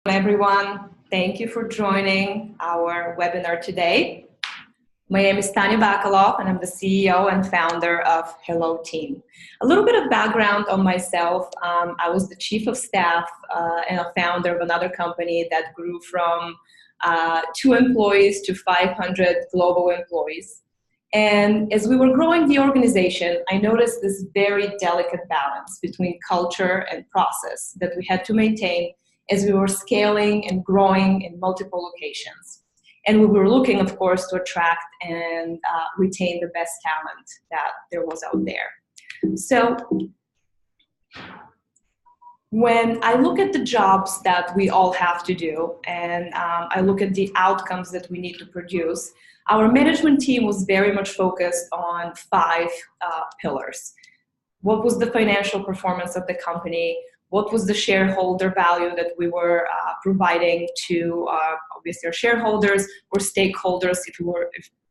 everyone. Thank you for joining our webinar today. My name is Tanya Bakalov, and I'm the CEO and founder of HelloTeam. A little bit of background on myself. I was the chief of staff and a founder of another company that grew from 2 employees to 500 global employees. And as we were growing the organization, I noticed this very delicate balance between culture and process that we had to maintain as we were scaling and growing in multiple locations. And we were looking, of course, to attract and retain the best talent that there was out there. So when I look at the jobs that we all have to do, and I look at the outcomes that we need to produce, our management team was very much focused on 5 pillars. What was the financial performance of the company? What was the shareholder value that we were providing to obviously our shareholders or stakeholders if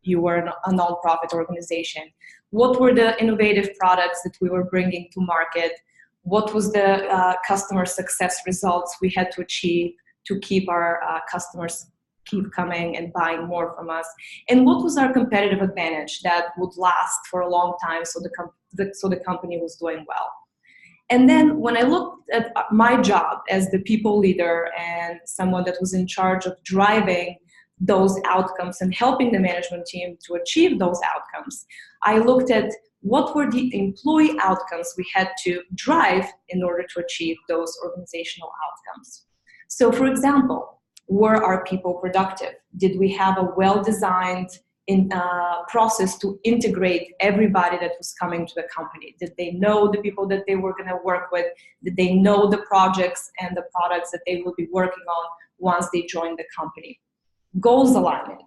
you were a nonprofit organization? What were the innovative products that we were bringing to market? What was the customer success results we had to achieve to keep our customers keep coming and buying more from us? And what was our competitive advantage that would last for a long time so the company was doing well? And then when I looked at my job as the people leader and someone that was in charge of driving those outcomes and helping the management team to achieve those outcomes, I looked at what were the employee outcomes we had to drive in order to achieve those organizational outcomes. So for example, were our people productive? Did we have a well-designed process to integrate everybody that was coming to the company? Did they know the people that they were going to work with? Did they know the projects and the products that they will be working on once they joined the company? Goals alignment,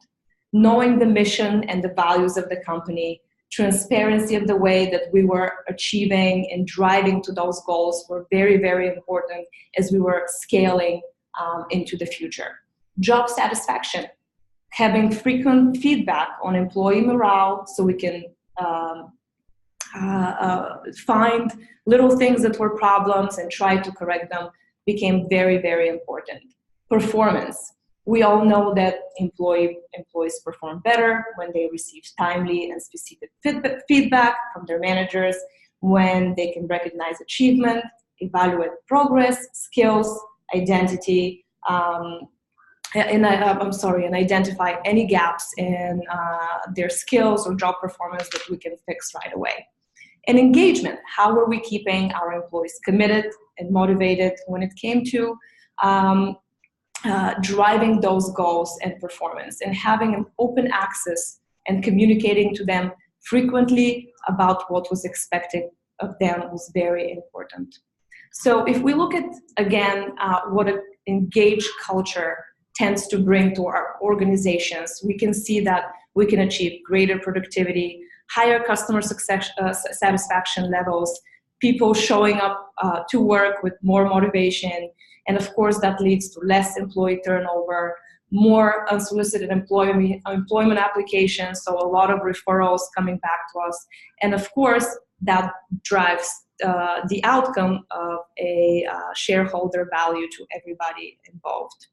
knowing the mission and the values of the company, transparency of the way that we were achieving and driving to those goals were very, very important as we were scaling into the future. Job satisfaction, having frequent feedback on employee morale so we can find little things that were problems and try to correct them became very, very important. Performance. We all know that employees perform better when they receive timely and specific feedback from their managers, when they can recognize achievement, evaluate progress, skills, identity, and identify any gaps in their skills or job performance that we can fix right away. And engagement, how are we keeping our employees committed and motivated when it came to driving those goals and performance, and having an open access and communicating to them frequently about what was expected of them was very important. So if we look at, again, what an engaged culture tends to bring to our organizations, we can see that we can achieve greater productivity, higher customer success, satisfaction levels, people showing up to work with more motivation, and of course that leads to less employee turnover, more unsolicited employment applications, so a lot of referrals coming back to us, and of course that drives the outcome of a shareholder value to everybody involved.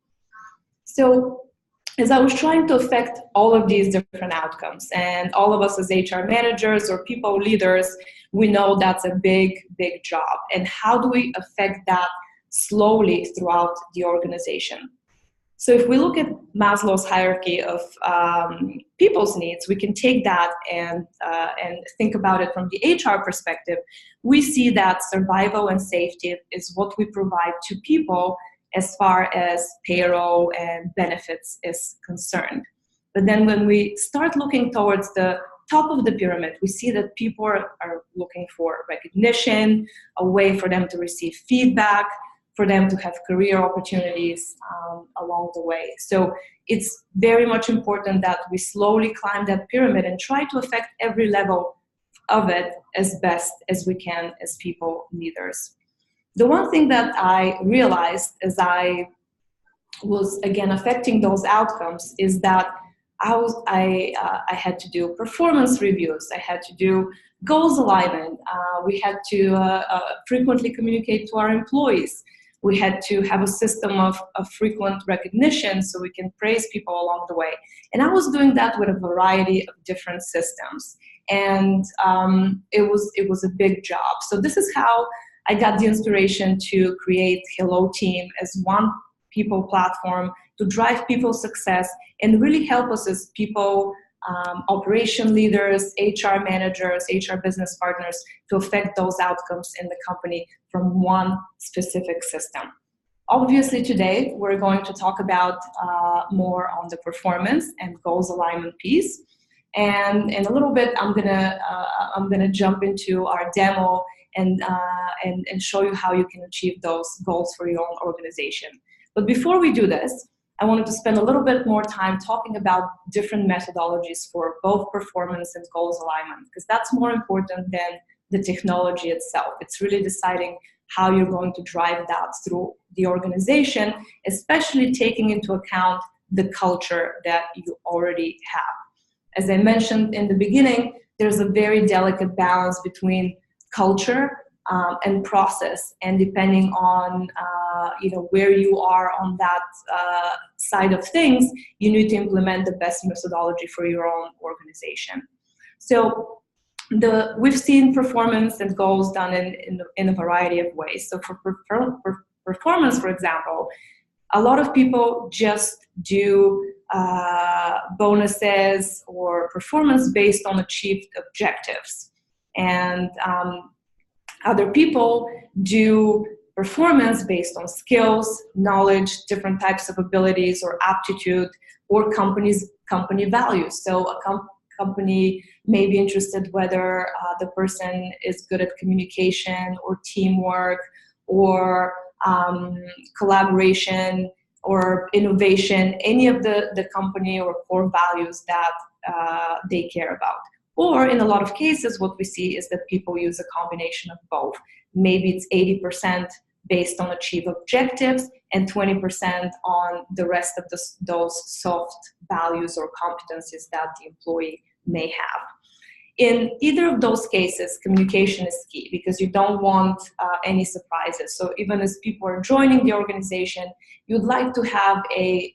So as I was trying to affect all of these different outcomes, and all of us as HR managers or people leaders, we know that's a big, big job. And how do we affect that slowly throughout the organization? So if we look at Maslow's hierarchy of people's needs, we can take that and think about it from the HR perspective. We see that survival and safety is what we provide to people as far as payroll and benefits is concerned. But then when we start looking towards the top of the pyramid, we see that people are looking for recognition, a way for them to receive feedback, for them to have career opportunities along the way. So it's very much important that we slowly climb that pyramid and try to affect every level of it as best as we can as people leaders. The one thing that I realized as I was, again, affecting those outcomes is that I had to do performance reviews. I had to do goals alignment. We had to frequently communicate to our employees. We had to have a system of frequent recognition so we can praise people along the way. And I was doing that with a variety of different systems. And it was a big job. So this is how I got the inspiration to create HelloTeam as one people platform to drive people's success and really help us as people, operation leaders, HR managers, HR business partners, to affect those outcomes in the company from one specific system. Obviously, today we're going to talk about more on the performance and goals alignment piece. And in a little bit, I'm gonna jump into our demo and show you how you can achieve those goals for your own organization. But before we do this, I wanted to spend a little bit more time talking about different methodologies for both performance and goals alignment, because that's more important than the technology itself. It's really deciding how you're going to drive that through the organization, especially taking into account the culture that you already have. As I mentioned in the beginning, there's a very delicate balance between culture and process, and depending on where you are on that side of things, you need to implement the best methodology for your own organization. So we've seen performance and goals done in a variety of ways. So for performance, for example, a lot of people just do bonuses or performance based on achieved objectives. And other people do performance based on skills, knowledge, different types of abilities or aptitude, or company values. So a company may be interested whether the person is good at communication or teamwork or collaboration or innovation, any of the company or core values that they care about. Or in a lot of cases, what we see is that people use a combination of both. Maybe it's 80% based on achieve objectives and 20% on the rest of those soft values or competencies that the employee may have. In either of those cases, communication is key because you don't want any surprises. So even as people are joining the organization, you'd like to have a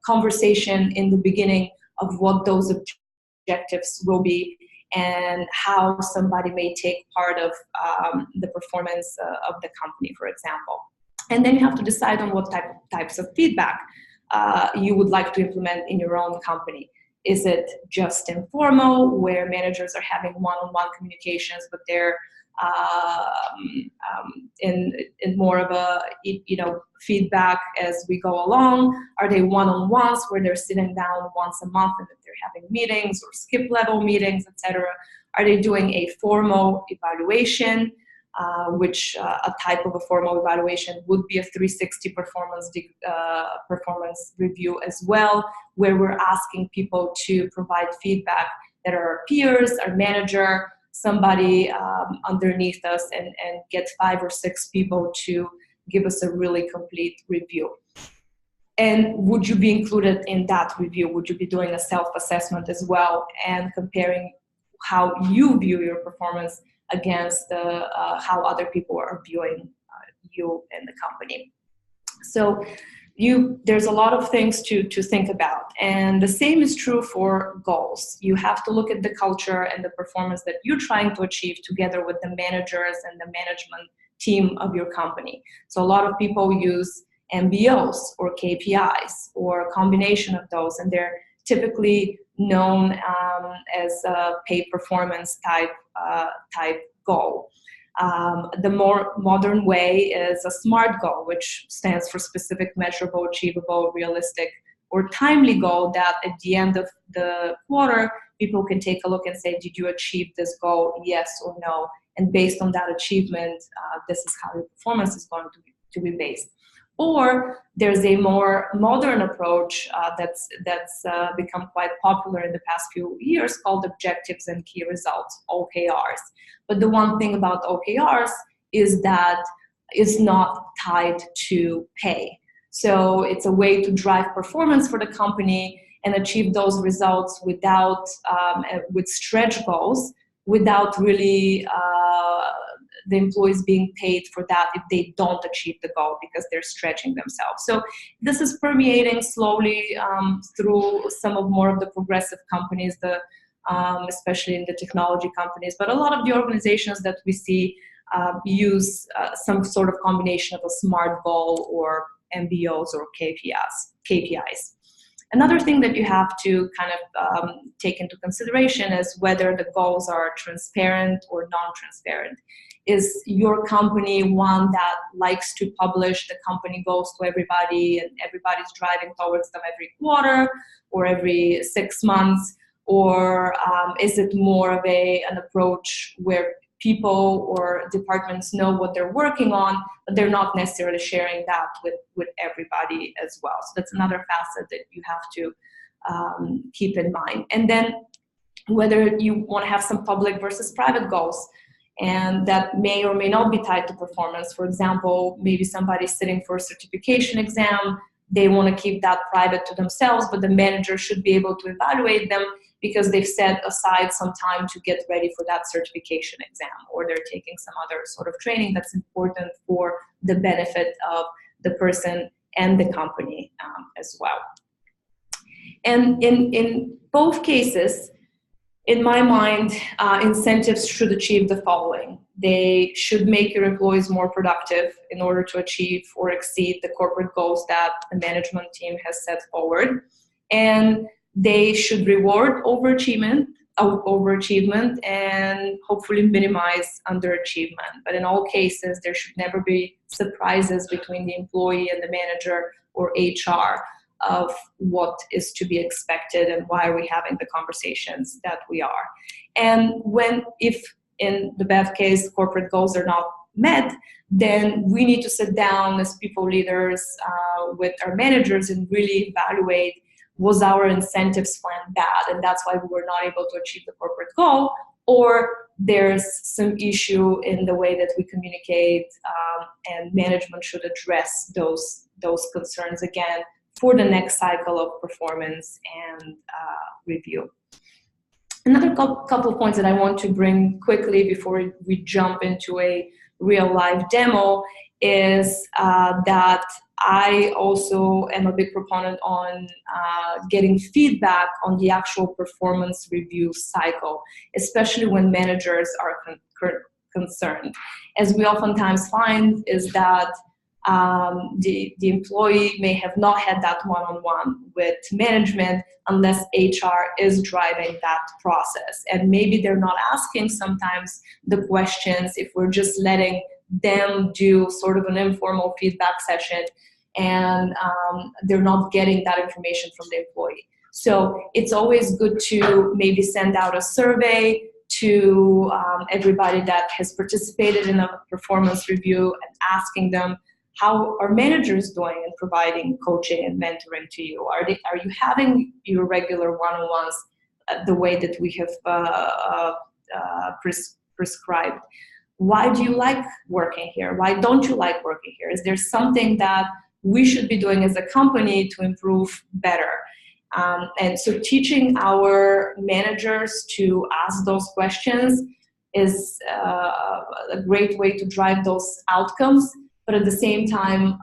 conversation in the beginning of what those objectives will be and how somebody may take part of the performance of the company, for example. And then you have to decide on what types of feedback you would like to implement in your own company. Is it just informal, where managers are having one-on-one communications, but they're in more of a feedback as we go along? Are they one-on-ones where they're sitting down once a month and that they're having meetings or skip level meetings, etc.? Are they doing a formal evaluation, which a type of a formal evaluation would be a 360 performance review as well, where we're asking people to provide feedback that are our peers, our manager, somebody underneath us, and get 5 or 6 people to give us a really complete review. And would you be included in that review? Would you be doing a self-assessment as well and comparing how you view your performance against how other people are viewing you in the company? So there's a lot of things to think about. And the same is true for goals. You have to look at the culture and the performance that you're trying to achieve together with the managers and the management team of your company. So a lot of people use MBOs or KPIs or a combination of those, and they're typically known as a paid performance type goal. The more modern way is a SMART goal, which stands for specific, measurable, achievable, realistic, or timely goal that at the end of the quarter, people can take a look and say, did you achieve this goal, yes or no? And based on that achievement, this is how your performance is going to be based. Or there's a more modern approach that's become quite popular in the past few years called objectives and key results, OKRs. But the one thing about OKRs is that it's not tied to pay. So it's a way to drive performance for the company and achieve those results without with stretch goals, without really the employees being paid for that if they don't achieve the goal because they're stretching themselves. So this is permeating slowly through some of more of the progressive companies, especially in the technology companies, but a lot of the organizations that we see use some sort of combination of a SMART goal or MBOs or KPIs. Another thing that you have to kind of take into consideration is whether the goals are transparent or non-transparent. Is your company one that likes to publish the company goals to everybody and everybody's driving towards them every quarter or every 6 months? Or is it more of an approach where people or departments know what they're working on, but they're not necessarily sharing that with everybody as well? So that's another facet that you have to keep in mind. And then whether you want to have some public versus private goals, and that may or may not be tied to performance. For example, maybe somebody's sitting for a certification exam, they want to keep that private to themselves, but the manager should be able to evaluate them because they've set aside some time to get ready for that certification exam, or they're taking some other sort of training that's important for the benefit of the person and the company as well. And in both cases, in my mind, incentives should achieve the following. They should make your employees more productive in order to achieve or exceed the corporate goals that the management team has set forward. And they should reward overachievement and hopefully minimize underachievement. But in all cases, there should never be surprises between the employee and the manager or HR of what is to be expected and why are we having the conversations that we are. And if in the bad case corporate goals are not met, then we need to sit down as people leaders with our managers and really evaluate, was our incentives plan bad and that's why we were not able to achieve the corporate goal, or there's some issue in the way that we communicate, and management should address those concerns again for the next cycle of performance and review. Another couple of points that I want to bring quickly before we jump into a real life demo is that I also am a big proponent on getting feedback on the actual performance review cycle, especially when managers are concerned. As we oftentimes find is that the employee may have not had that one-on-one with management unless HR is driving that process. And maybe they're not asking sometimes the questions if we're just letting them do sort of an informal feedback session and they're not getting that information from the employee. So it's always good to maybe send out a survey to everybody that has participated in a performance review and asking them, how are managers doing in providing coaching and mentoring to you? Are you having your regular one-on-ones the way that we have prescribed? Why do you like working here? Why don't you like working here? Is there something that we should be doing as a company to improve better? And so teaching our managers to ask those questions is a great way to drive those outcomes. But at the same time,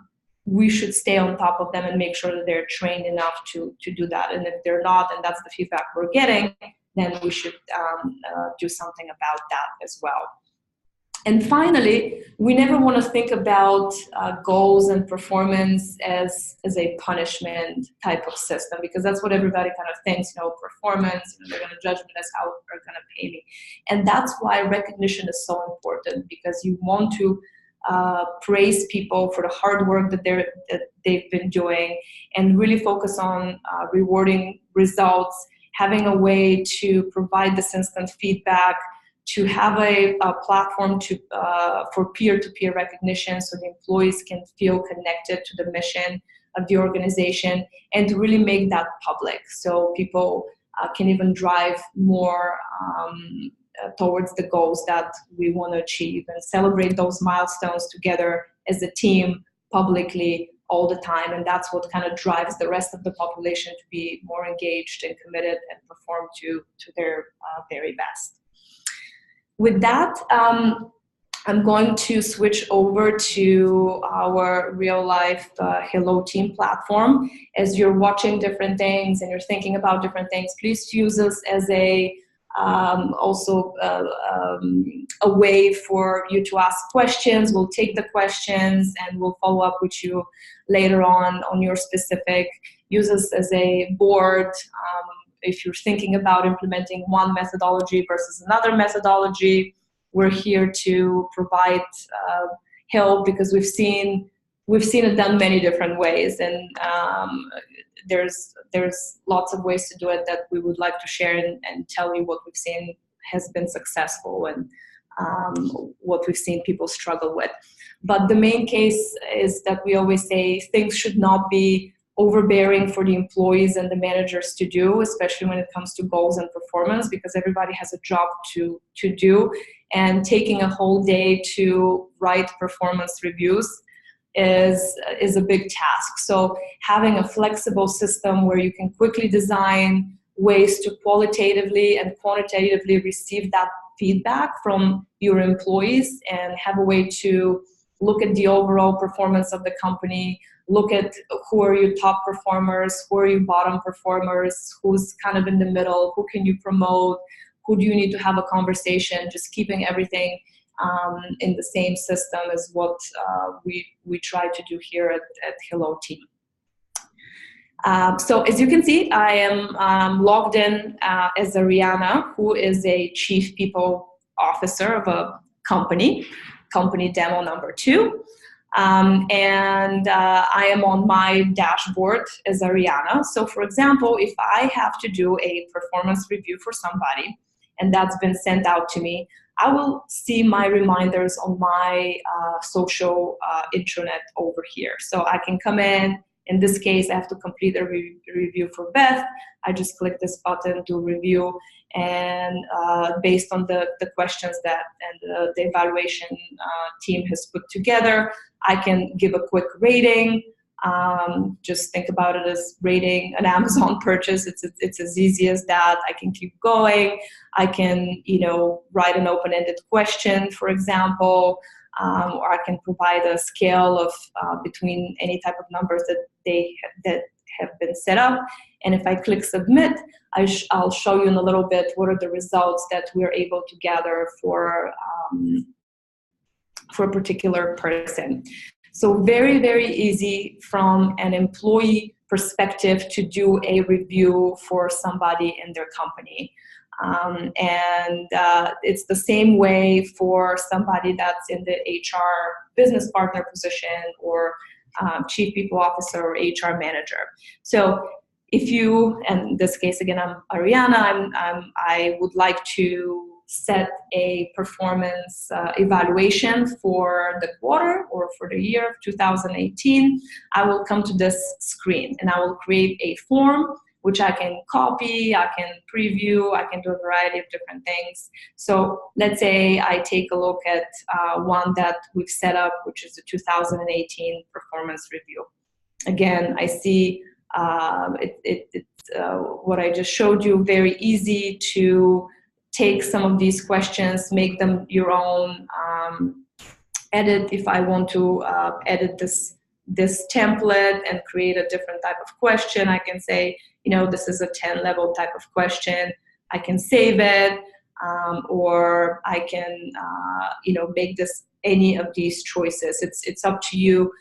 we should stay on top of them and make sure that they're trained enough to do that. And if they're not, and that's the feedback we're getting, then we should do something about that as well. And finally, we never want to think about goals and performance as a punishment type of system, because that's what everybody kind of thinks, performance, they're going to judge me, that's how they're going to pay me. And that's why recognition is so important, because you want to praise people for the hard work that they've been doing and really focus on rewarding results, having a way to provide this instant feedback, to have a platform for peer-to-peer recognition so the employees can feel connected to the mission of the organization, and to really make that public so people can even drive more towards the goals that we want to achieve, and celebrate those milestones together as a team publicly all the time. And that's what kind of drives the rest of the population to be more engaged and committed and perform to their very best. With that, I'm going to switch over to our real life HelloTeam platform. As you're watching different things and you're thinking about different things, please use this as a a way for you to ask questions. We'll take the questions and we'll follow up with you later on your specific. Use this as a board. If you're thinking about implementing one methodology versus another methodology, we're here to provide help because we've seen it done many different ways, and there's lots of ways to do it that we would like to share and tell you what we've seen has been successful and what we've seen people struggle with. But the main case is that we always say things should not be overbearing for the employees and the managers to do, especially when it comes to goals and performance, because everybody has a job to do, and taking a whole day to write performance reviews is a big task. So having a flexible system where you can quickly design ways to qualitatively and quantitatively receive that feedback from your employees and have a way to look at the overall performance of the company, look at who are your top performers, who are your bottom performers, who's kind of in the middle, who can you promote, who do you need to have a conversation, just keeping everything in the same system is what we try to do here at HelloTeam. So as you can see, I am logged in as Ariana, who is a Chief People Officer of a company demo number 2. And I am on my dashboard as Ariana. So for example, if I have to do a performance review for somebody and that's been sent out to me, I will see my reminders on my social intranet over here. So I can come in this case, I have to complete a review for Beth. I just click this button, do review, and based on the questions that and the evaluation team has put together, I can give a quick rating. Just think about it as rating an Amazon purchase. It's as easy as that. I can keep going. I can, write an open-ended question, for example, or I can provide a scale of between any type of numbers that have been set up. And if I click submit, I'll show you in a little bit what are the results that we're able to gather for a particular person. So very, very easy from an employee perspective to do a review for somebody in their company. And it's the same way for somebody that's in the HR business partner position or Chief People Officer or HR manager. So if you, and in this case again, I'm Ariana, I would like to set a performance evaluation for the quarter or for the year of 2018, I will come to this screen and I will create a form which I can copy, I can preview, I can do a variety of different things. So let's say I take a look at one that we've set up, which is the 2018 performance review. Again, I see what I just showed you, very easy to take some of these questions, make them your own, edit if I want to edit this template and create a different type of question. I can say, this is a 10 level type of question. I can save it, or I can, make this any of these choices. It's up to you.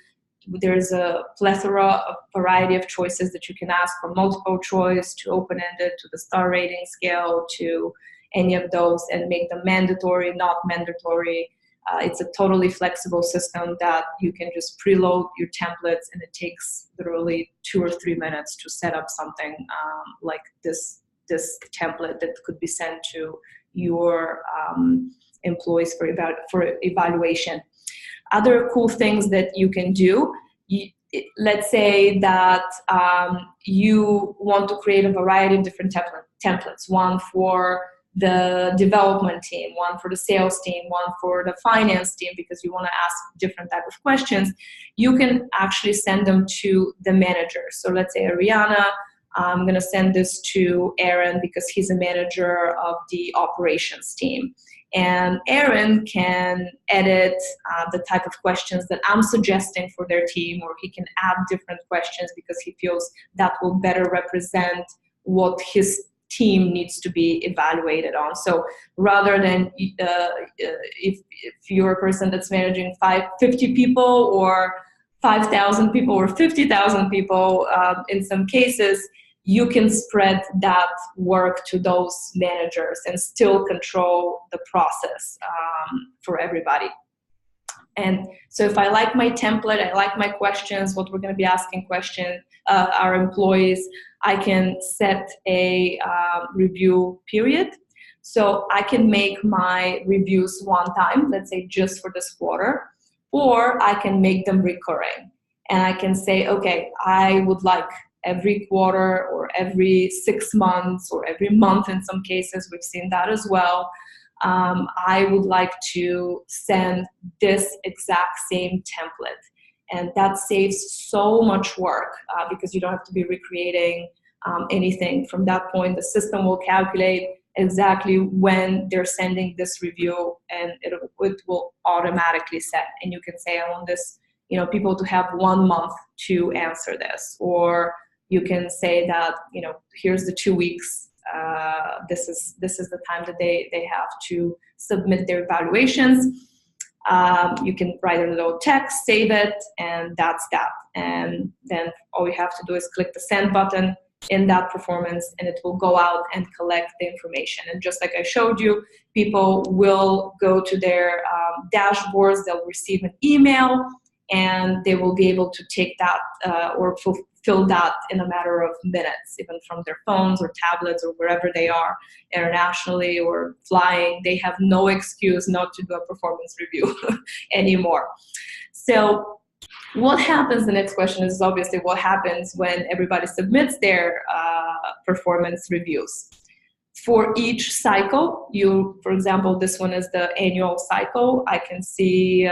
There's a plethora of variety of choices that you can ask, from multiple choice to open-ended to the star rating scale to any of those, and make them mandatory, not mandatory. It's a totally flexible system that you can just preload your templates, and it takes literally 2 or 3 minutes to set up something like this template that could be sent to your employees for evaluation. Other cool things that you can do, let's say that you want to create a variety of different templates, one for the development team, one for the sales team, one for the finance team, because you want to ask different type of questions. You can actually send them to the manager. So let's say Ariana, I'm going to send this to Aaron because he's a manager of the operations team. And Aaron can edit the type of questions that I'm suggesting for their team, or he can add different questions because he feels that will better represent what his team needs to be evaluated on. So rather than if you're a person that's managing 50 people or 5,000 people or 50,000 people, in some cases, you can spread that work to those managers and still control the process for everybody. And so if I like my template, I like my questions, what we're going to be asking our employees, I can set a review period. So I can make my reviews one time, let's say just for this quarter, or I can make them recurring. And I can say, okay, I would like every quarter or every 6 months or every month in some cases, we've seen that as well. I would like to send this exact same template. And that saves so much work because you don't have to be recreating anything. From that point, the system will calculate exactly when they're sending this review, and it will automatically set. And you can say, I want this, people to have 1 month to answer this, or you can say that, here's the 2 weeks. This is the time that they have to submit their evaluations. You can write a little text, save it, and that's that. And then all you have to do is click the send button in that performance, and it will go out and collect the information. And just like I showed you, people will go to their dashboards, they'll receive an email, and they will be able to take that or fulfill that in a matter of minutes, even from their phones or tablets or wherever they are internationally or flying. They have no excuse not to do a performance review anymore. So what happens, the next question is obviously what happens when everybody submits their performance reviews. For each cycle, for example, this one is the annual cycle. I can see,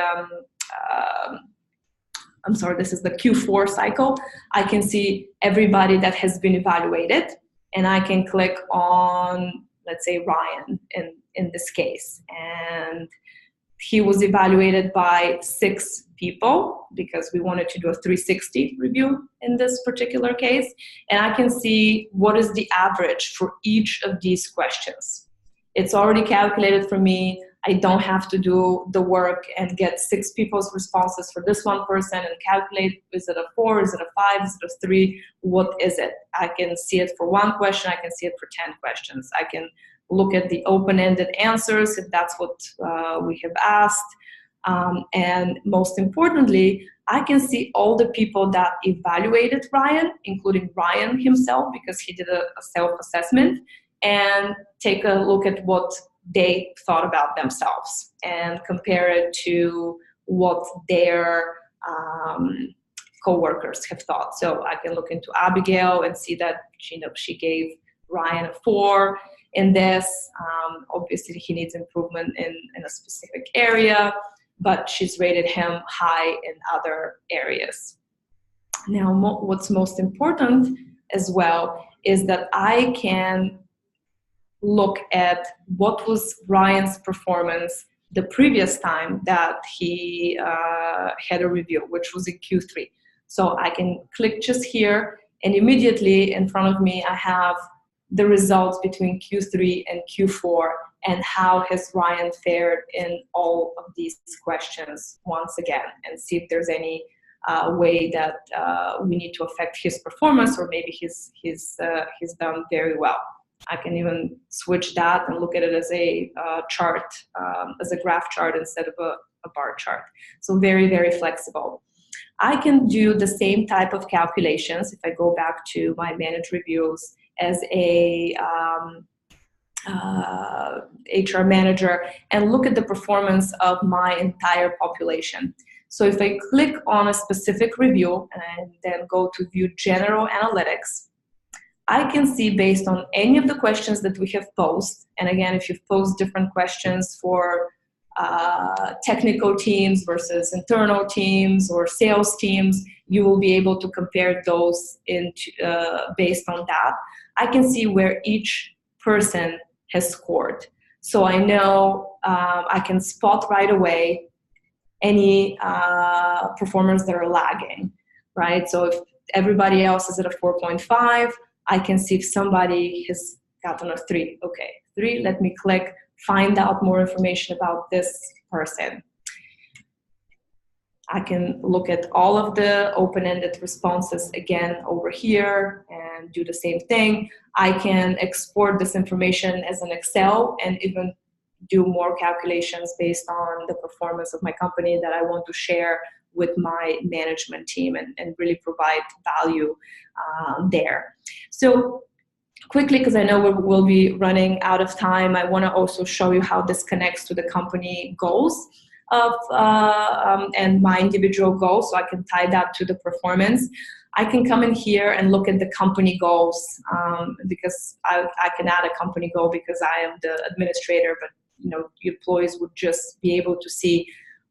this is the Q4 cycle. I can see everybody that has been evaluated, and I can click on, let's say, Ryan in this case. And he was evaluated by 6 people because we wanted to do a 360 review in this particular case. And I can see what is the average for each of these questions. It's already calculated for me. I don't have to do the work and get 6 people's responses for this one person and calculate, is it a 4, is it a 5, is it a 3, what is it? I can see it for 1 question, I can see it for 10 questions. I can look at the open-ended answers if that's what we have asked. And most importantly, I can see all the people that evaluated Ryan, including Ryan himself, because he did a self-assessment, and take a look at what they thought about themselves and compare it to what their co-workers have thought. So I can look into Abigail and see that she gave Ryan a 4 in this. Obviously, he needs improvement in a specific area, but she's rated him high in other areas. Now, what's most important as well is that I can look at what was Ryan's performance the previous time that he had a review, which was in Q3. So I can click just here, and immediately in front of me I have the results between Q3 and Q4 and how has Ryan fared in all of these questions once again, and see if there's any way that we need to affect his performance, or maybe he's done very well. I can even switch that and look at it as a chart, as a graph chart instead of a bar chart. So very, very flexible. I can do the same type of calculations if I go back to my managed reviews as a HR manager and look at the performance of my entire population. So if I click on a specific review and then go to view general analytics, I can see based on any of the questions that we have posed, and again, if you've posed different questions for technical teams versus internal teams or sales teams, you will be able to compare those based on that. I can see where each person has scored. So I know I can spot right away any performers that are lagging, right? So if everybody else is at a 4.5, I can see if somebody has gotten a 3. Okay, 3, let me click, find out more information about this person. I can look at all of the open-ended responses again over here and do the same thing. I can export this information as an Excel and even do more calculations based on the performance of my company that I want to share with my management team and really provide value there. So quickly, because I know we'll be running out of time, I want to also show you how this connects to the company goals of and my individual goals, so I can tie that to the performance. I can come in here and look at the company goals because I can add a company goal because I am the administrator, but the employees would just be able to see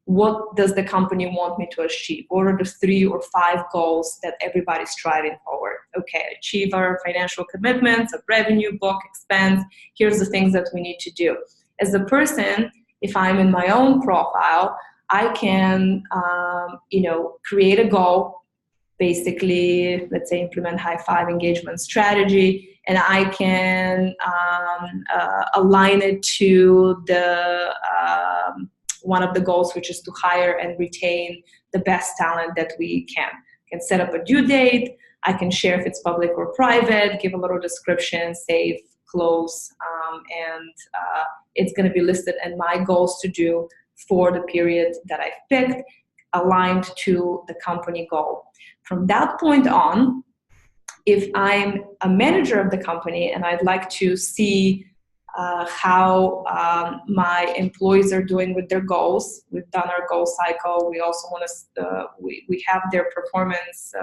what does the company want me to achieve? What are the 3 or 5 goals that everybody's striving forward? Okay, achieve our financial commitments of revenue, book, expense. Here's the things that we need to do. As a person, if I'm in my own profile, I can, create a goal, basically, let's say implement high 5 engagement strategy, and I can align it to the one of the goals, which is to hire and retain the best talent that we can. I can set up a due date. I can share if it's public or private, give a little description, save, close, and it's going to be listed and my goals to do for the period that I've picked, aligned to the company goal. From that point on, if I'm a manager of the company and I'd like to see how my employees are doing with their goals, we've done our goal cycle. We also want to, we have their performance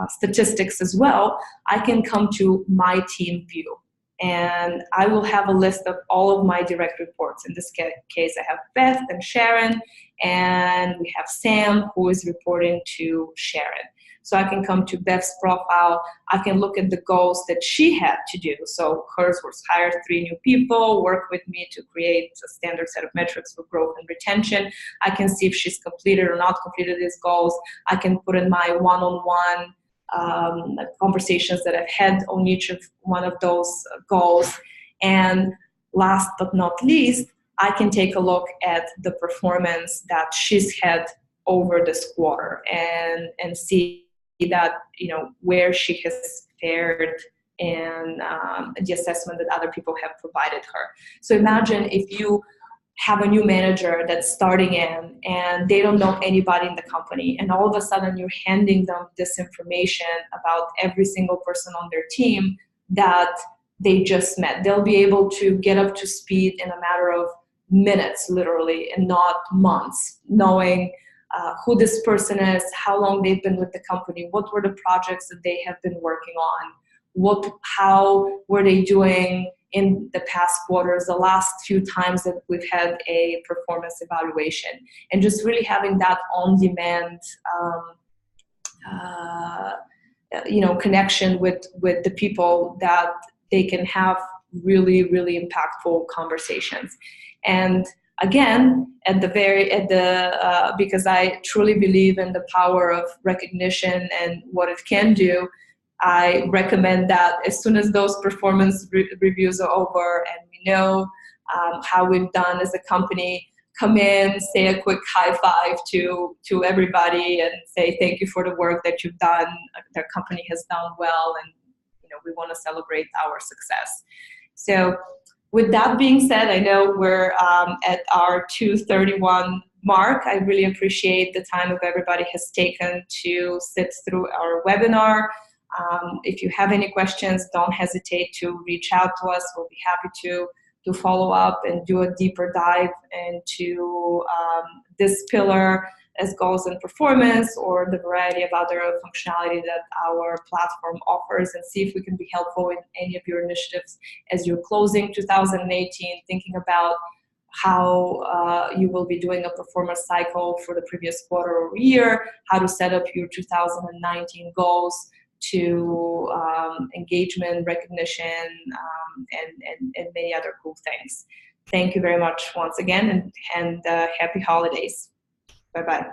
statistics as well. I can come to my team view and I will have a list of all of my direct reports. In this case, I have Beth and Sharon, and we have Sam who is reporting to Sharon. So I can come to Beth's profile. I can look at the goals that she had to do. So hers was hire 3 new people, work with me to create a standard set of metrics for growth and retention. I can see if she's completed or not completed these goals. I can put in my one-on-one conversations that I've had on each of one of those goals. And last but not least, I can take a look at the performance that she's had over this quarter and see that, where she has fared and the assessment that other people have provided her. So imagine if you have a new manager that's starting in and they don't know anybody in the company, and all of a sudden you're handing them this information about every single person on their team that they just met. They'll be able to get up to speed in a matter of minutes, literally, and not months, knowing who this person is, how long they've been with the company, what were the projects that they have been working on, how were they doing in the past quarters, the last few times that we've had a performance evaluation, and just really having that on-demand connection with the people that they can have really, really impactful conversations. And again, because I truly believe in the power of recognition and what it can do, I recommend that as soon as those performance reviews are over and we know how we've done as a company, come in, say a quick high five to everybody and say thank you for the work that you've done. Their company has done well, and we want to celebrate our success. So with that being said, I know we're at our 2:31 mark. I really appreciate the time that everybody has taken to sit through our webinar. If you have any questions, don't hesitate to reach out to us. We'll be happy to follow up and do a deeper dive into this pillar as goals and performance, or the variety of other functionality that our platform offers, and see if we can be helpful in any of your initiatives as you're closing 2018, thinking about how you will be doing a performance cycle for the previous quarter or year, how to set up your 2019 goals to engagement, recognition, and many other cool things. Thank you very much once again, and happy holidays. Bye-bye.